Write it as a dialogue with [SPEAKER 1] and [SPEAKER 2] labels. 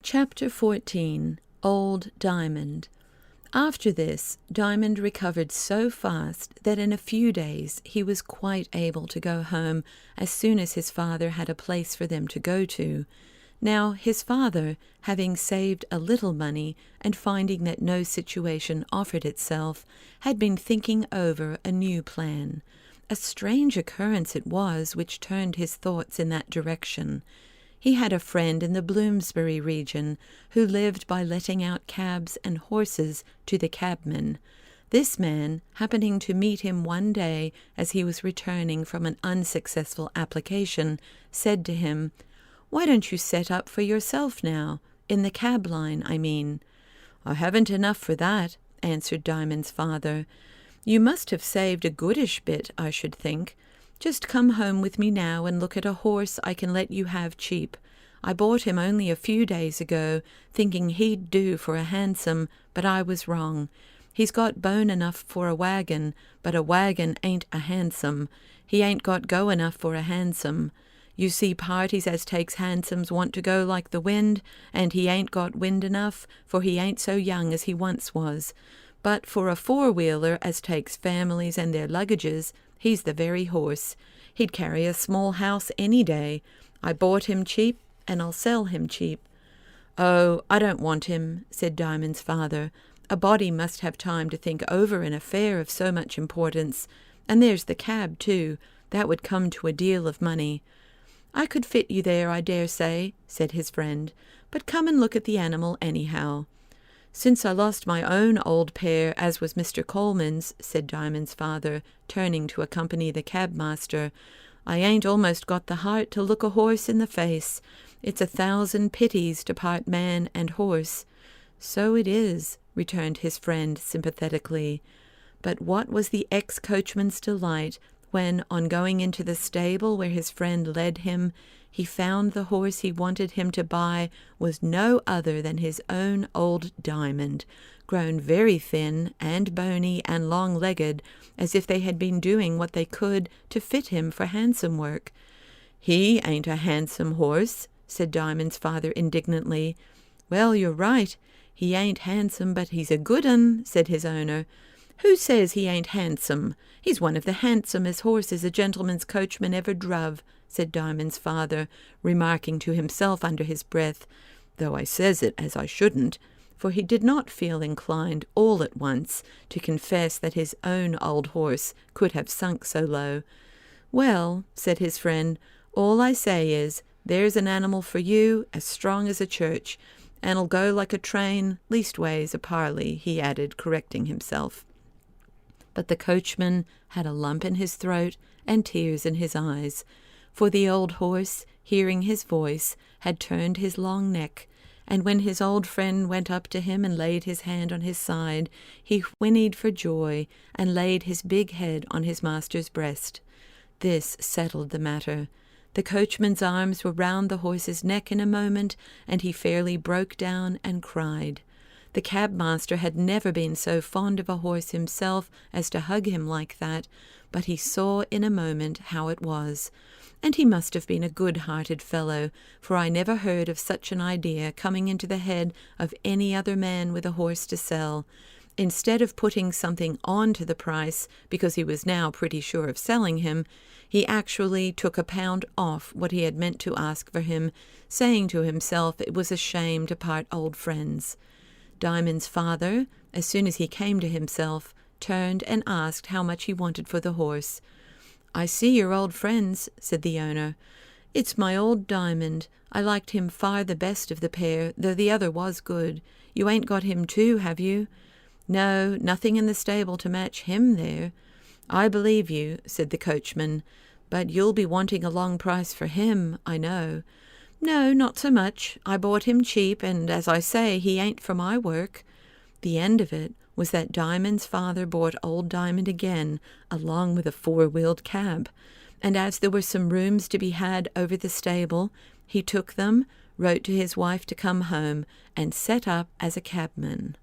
[SPEAKER 1] Chapter 14. Old Diamond. After this, Diamond recovered so fast that in a few days he was quite able to go home as soon as his father had a place for them to go to. Now his father, having saved a little money and finding that no situation offered itself, had been thinking over a new plan. A strange occurrence it was which turned his thoughts in that direction. He had a friend in the Bloomsbury region who lived by letting out cabs and horses to the cabmen. This man, happening to meet him one day as he was returning from an unsuccessful application, said to him, "Why don't you set up for yourself now? In the cab line, I mean." "I haven't enough for that," answered Diamond's father. "You must have saved a goodish bit, I should think. Just come home with me now and look at a horse I can let you have cheap. I bought him only a few days ago, thinking he'd do for a hansom, but I was wrong. He's got bone enough for a wagon, but a wagon ain't a hansom. He ain't got go enough for a hansom. You see parties as takes hansoms want to go like the wind, and he ain't got wind enough, for he ain't so young as he once was. But for a four-wheeler as takes families and their luggages, he's the very horse. He'd carry a small house any day. I bought him cheap, and I'll sell him cheap." "Oh, I don't want him," said Diamond's father. "A body must have time to think over an affair of so much importance. And there's the cab, too. That would come to a deal of money." "I could fit you there, I dare say," said his friend. "But come and look at the animal anyhow." "Since I lost my own old pair, as was Mr. Coleman's," said Diamond's father, turning to accompany the cabmaster, "I ain't almost got the heart to look a horse in the face. It's 1,000 pities to part man and horse." "So it is," returned his friend sympathetically. But what was the ex-coachman's delight when, on going into the stable where his friend led him, he found the horse he wanted him to buy was no other than his own old Diamond, grown very thin and bony and long-legged, as if they had been doing what they could to fit him for handsome work. "He ain't a handsome horse," said Diamond's father indignantly. "Well, you're right. He ain't handsome, but he's a good un," said his owner. "Who says he ain't handsome? He's one of the handsomest horses a gentleman's coachman ever druv," said Diamond's father, remarking to himself under his breath, though I says it as I shouldn't, for he did not feel inclined all at once to confess that his own old horse could have sunk so low. "Well," said his friend, "all I say is, there's an animal for you as strong as a church, and'll go like a train, leastways a parley," he added, correcting himself. But the coachman had a lump in his throat and tears in his eyes, for the old horse, hearing his voice, had turned his long neck, and when his old friend went up to him and laid his hand on his side, he whinnied for joy and laid his big head on his master's breast. This settled the matter. The coachman's arms were round the horse's neck in a moment, and he fairly broke down and cried. The cabmaster had never been so fond of a horse himself as to hug him like that, but he saw in a moment how it was. And he must have been a good-hearted fellow, for I never heard of such an idea coming into the head of any other man with a horse to sell. Instead of putting something on to the price, because he was now pretty sure of selling him, he actually took £1 off what he had meant to ask for him, saying to himself it was a shame to part old friends. Diamond's father, as soon as he came to himself, turned and asked how much he wanted for the horse. "I see you're old friends," said the owner. "It's my old Diamond. I liked him far the best of the pair, though the other was good. You ain't got him too, have you?" "No, nothing in the stable to match him there." "I believe you," said the coachman, "but you'll be wanting a long price for him, I know." "No, not so much. I bought him cheap, and, as I say, he ain't for my work." The end of it was that Diamond's father bought old Diamond again, along with a four-wheeled cab, and as there were some rooms to be had over the stable, he took them, wrote to his wife to come home, and set up as a cabman.